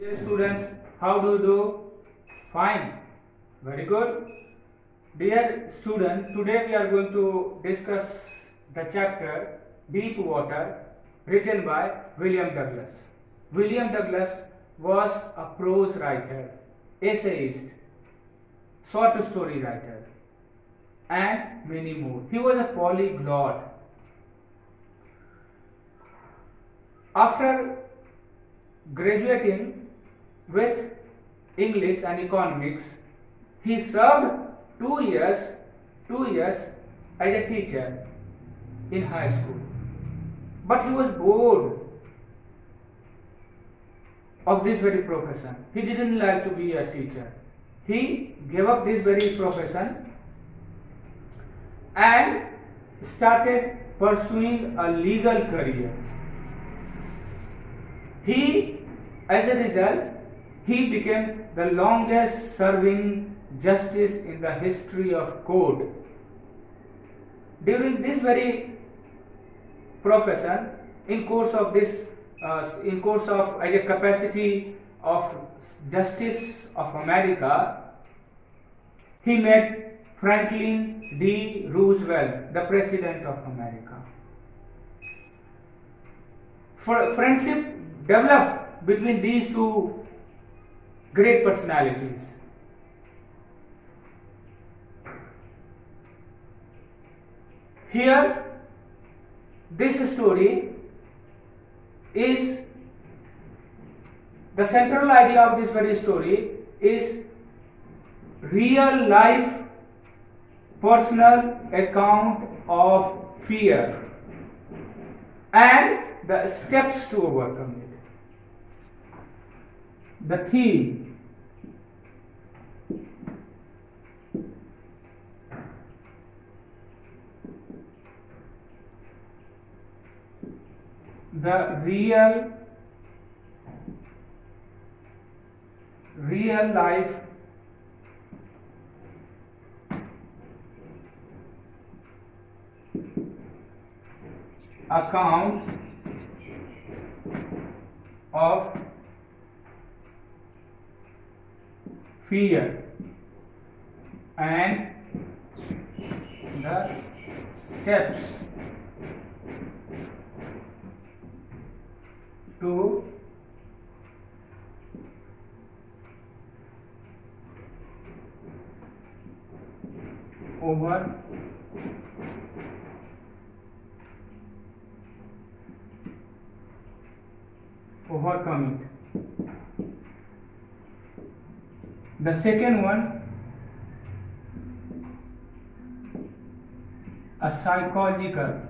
Dear students, how do you do? Fine. Very good. Dear student, today we are going to discuss the chapter Deep Water written by William Douglas. William Douglas was a prose writer, essayist, short story writer and many more. He was a polyglot. After graduating with English and economics, he served 2 years as a teacher in high school. But he was bored of this very profession. He didn't like to be a teacher. He gave up this very profession and started pursuing a legal career. As a result, he became the longest serving justice in the history of court. During this very profession, in course of as a capacity of Justice of America, he met Franklin D. Roosevelt, the President of America. Friendship developed between these two great personalities. Here, this story is the central idea of this very story is real life personal account of fear and the steps to overcome it. The theme: the real life account of fear and the steps to overcome it. The second one, a psychological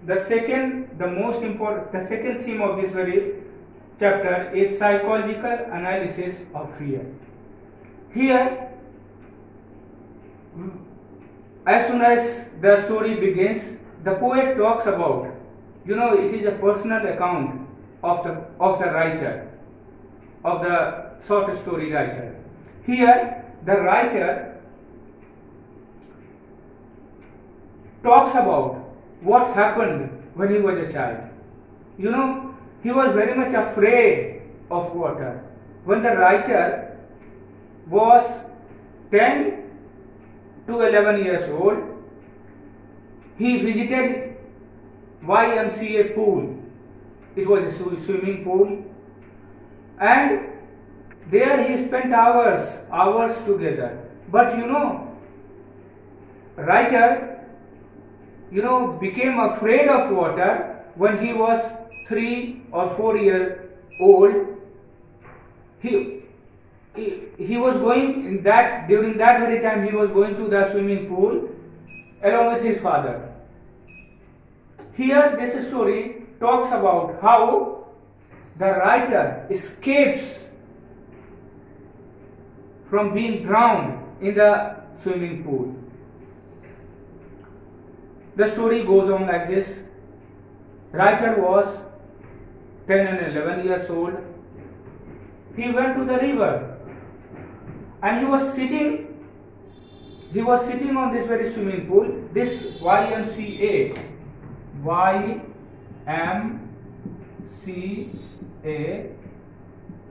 the second theme of this very chapter is psychological analysis of fear. Here, as soon as the story begins, the poet talks about, it is a personal account of the writer, of the short story writer. Here, the writer talks about what happened when he was a child. He was very much afraid of water. When the writer was 10 to 11 years old, he visited YMCA pool. It was a swimming pool, and there he spent hours together. But writer became afraid of water when he was 3 or 4 years old. He was going during that very time he was going to the swimming pool along with his father. Here this story talks about how the writer escapes from being drowned in the swimming pool. the story goes on like this. Writer was 10 and 11 years old. He went to the river and he was sitting on this very swimming pool. This YMCA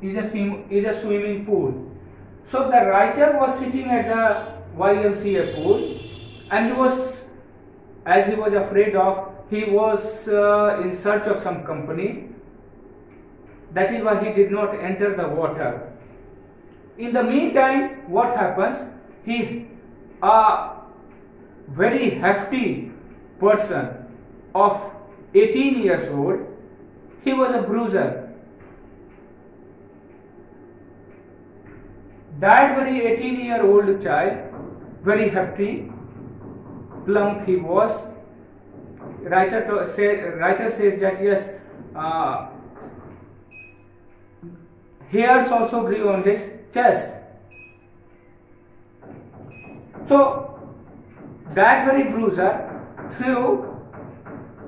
is a swimming pool. So the writer was sitting at the YMCA pool, and he was afraid of, he was in search of some company. That is why he did not enter the water. In the meantime, what happens? A very hefty person of 18 years old, he was a bruiser. That very 18-year-old child, very hefty, plump he was. Writer says that yes, hairs also grew on his chest. So that very bruiser threw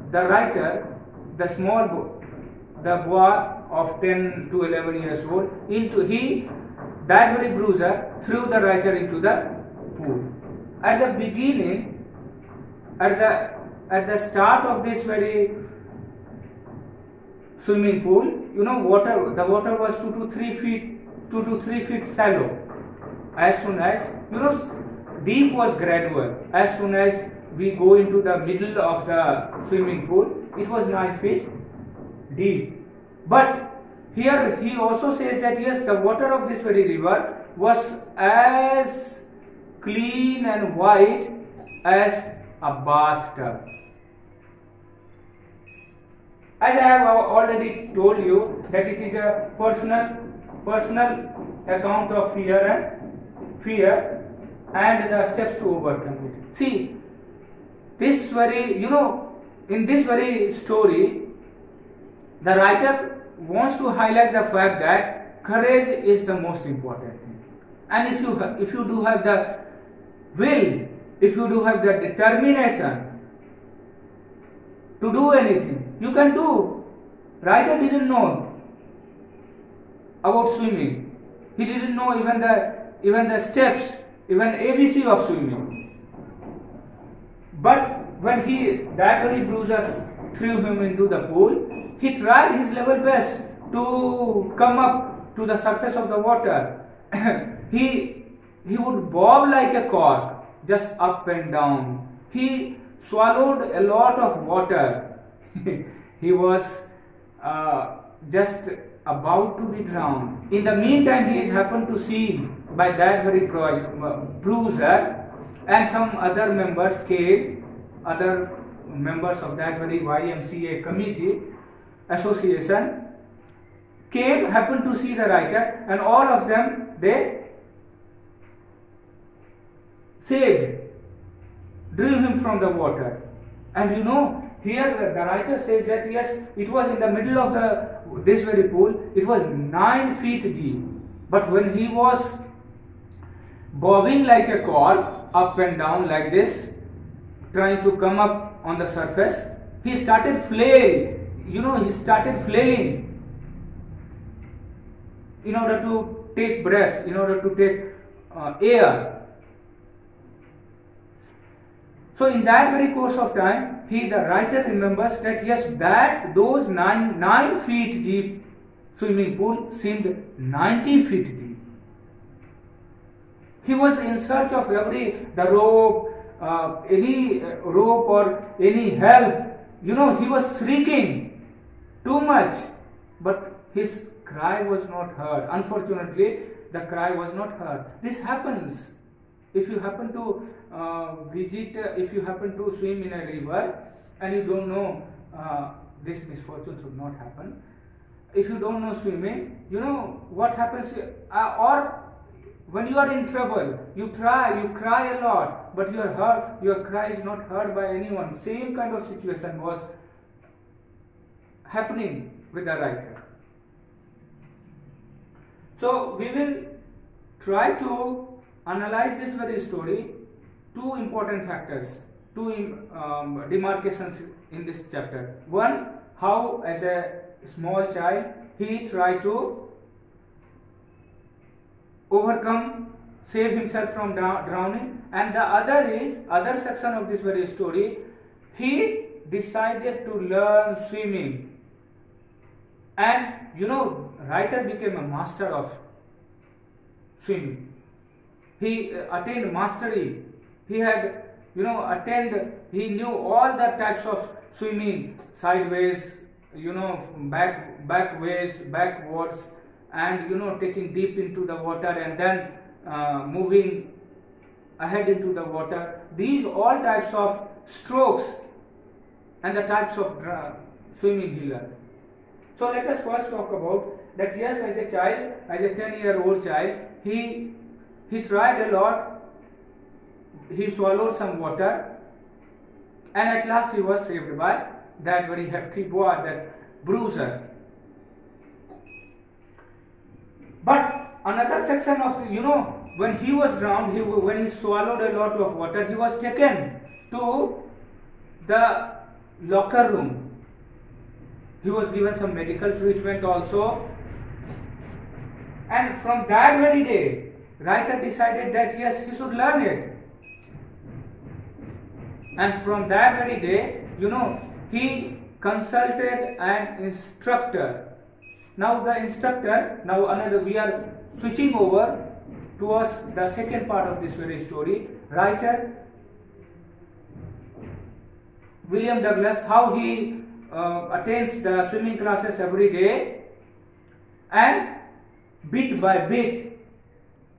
the writer, the boy of 10 to 11 years old, that very bruiser threw the writer into the pool. At the beginning, at the start of this very swimming pool, the water was 2 to 3 feet shallow. As soon as, deep was gradual. As soon as we go into the middle of the swimming pool, it was 9 feet deep. But here he also says that yes, the water of this very river was as clean and white as a bathtub. As I have already told you that it is a personal account of fear and the steps to overcome it. See, this very, in this very story, the writer wants to highlight the fact that courage is the most important thing. And if you do have the will, if you do have the determination to do anything, you can do. Writer didn't know about swimming. He didn't know even the steps, even ABC of swimming. But when that very bruiser threw him into the pool, he tried his level best to come up to the surface of the water. He would bob like a cork, just up and down. He swallowed a lot of water. He was just about to be drowned. In the meantime, he is happened to see by that very bruiser, and some other members came, other members of that very YMCA committee, association, happened to see the writer, and all of them, they saved, drew him from the water. And here the writer says that yes, it was in the middle of this very pool, it was 9 feet deep. But when he was bobbing like a cork, up and down like this, trying to come up on the surface, he started flailing. He started flailing in order to take breath, in order to take air. So in that very course of time, the writer remembers that yes, those 9 feet deep swimming pool seemed 90 feet deep. He was in search of the rope, any rope or any help. He was shrieking too much, but his cry was not heard. Unfortunately, the cry was not heard. This happens. If you happen to if you happen to swim in a river and you don't know, this misfortune should not happen. If you don't know swimming, what happens, or when you are in trouble, you cry a lot, but your cry is not heard by anyone. Same kind of situation was happening with the writer. So we will try to analyze this very story. Two important factors demarcations in this chapter. One, how as a small child he tried to overcome, save himself from drowning, and the other section of this very story, he decided to learn swimming, and writer became a master of swimming. He attained mastery. He had he knew all the types of swimming, sideways, backways, backwards, and taking deep into the water and then moving ahead into the water. These all types of strokes and the types of swimming he learned. So let us first talk about that. Yes, as a child, as a 10-year-old child, he tried a lot. He swallowed some water, and at last he was saved by that very hefty boy, that bruiser. But another section of when he was drowned, when he swallowed a lot of water, he was taken to the locker room. He was given some medical treatment also, and from that very day, writer decided that yes, he should learn it. And from that very day, he consulted an instructor. Now the instructor, we are switching over towards the second part of this very story. Writer William Douglas, how he attends the swimming classes every day, and bit by bit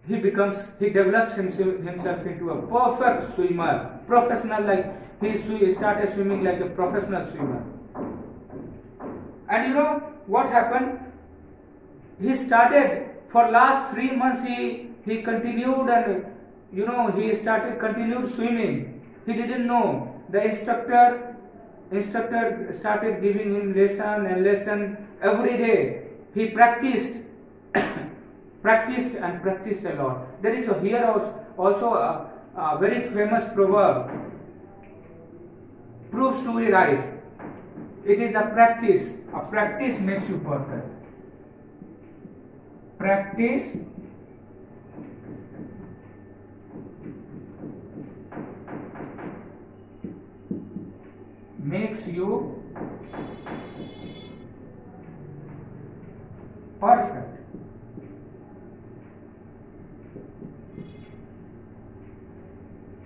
he develops himself into a perfect swimmer, professional, like he started swimming like a professional swimmer. And what happened? He started for last 3 months. He continued, and continued swimming. He didn't know. The instructor started giving him lesson every day. He practiced a lot. There is here also a very famous proverb, proves to be right. It is a practice. A practice makes you perfect. Practice makes you perfect.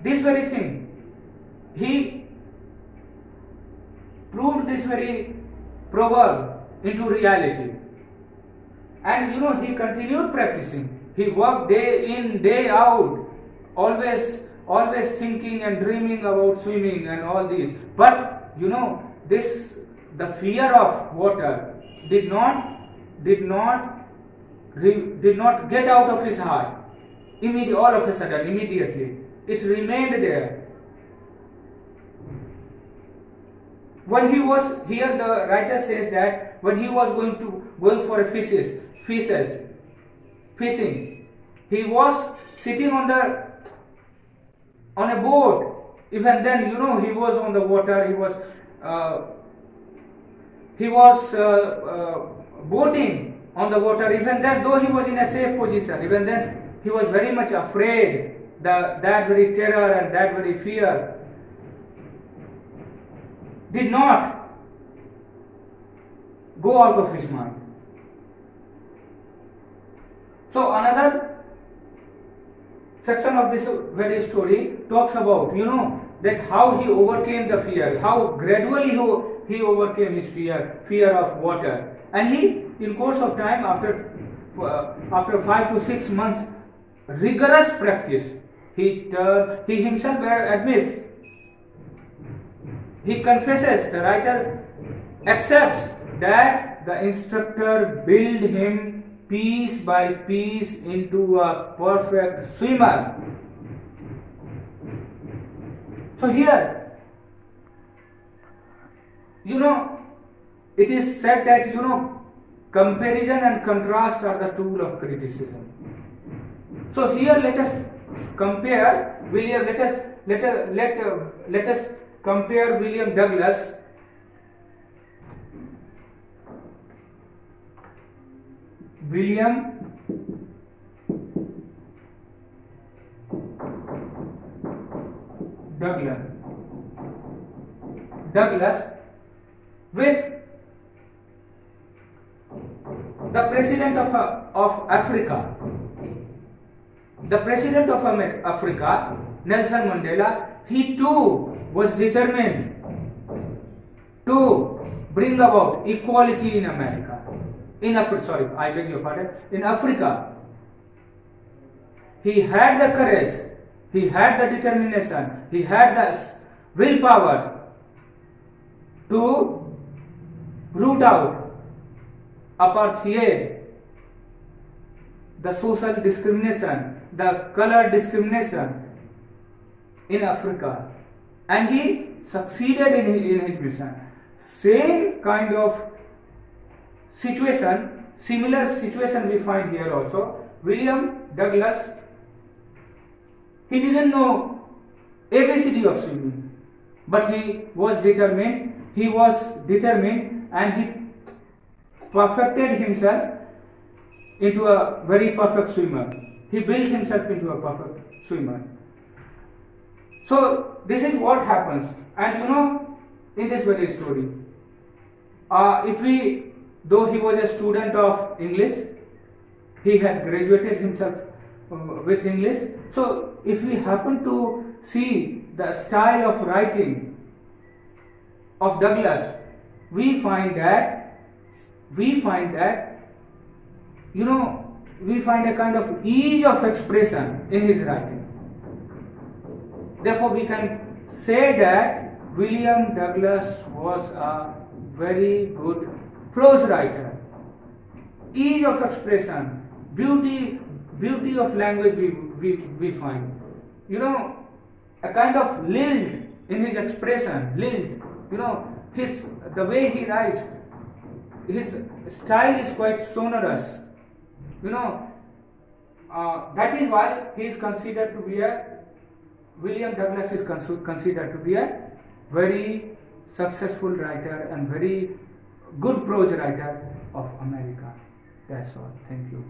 This very thing, he proved this very proverb into reality. And he continued practicing. He worked day in, day out, always thinking and dreaming about swimming and all these. But the fear of water did not get out of his heart all of a sudden, immediately. It remained there. When he was here, the writer says that when he was going for a fishing, he was sitting on a boat. Even then, he was on the water. He was boating on the water. Even then, though he was in a safe position, even then he was very much afraid. That very terror and that very fear did not go out of his mind. So another section of this very story talks about that how he overcame the fear, how gradually he overcame his fear of water, and he, in course of time, after 5 to 6 months rigorous practice, he himself admits, he confesses, the writer accepts that the instructor built him piece by piece into a perfect swimmer. So here, it is said that comparison and contrast are the tool of criticism. So here let us compare William. Let us compare William Douglas. William Douglas with the president of Africa. The president of Africa, Nelson Mandela, he too was determined to bring about equality in America. In Africa, I beg your pardon. In Africa, he had the courage, he had the determination, he had the willpower to root out apartheid, the social discrimination, the color discrimination in Africa, and he succeeded in his mission. Same kind of situation, similar situation we find here also. William Douglas, he didn't know ABCD of swimming, but he was determined. He was determined, and he perfected himself into a very perfect swimmer. He built himself into a perfect swimmer. So this is what happens. And you know, in this very story, though he was a student of English, he had graduated himself with English. So if we happen to see the style of writing of Douglas, we find that you know, we find a kind of ease of expression in his writing. Therefore, we can say that William Douglas was a very good prose writer. Ease of expression, beauty of language we find. You know, a kind of lilt in his expression, lilt. You know, the way he writes, his style is quite sonorous. You know, that is why he is considered to be William Douglas is considered to be a very successful writer and very good prose writer of America. That's all. Thank you.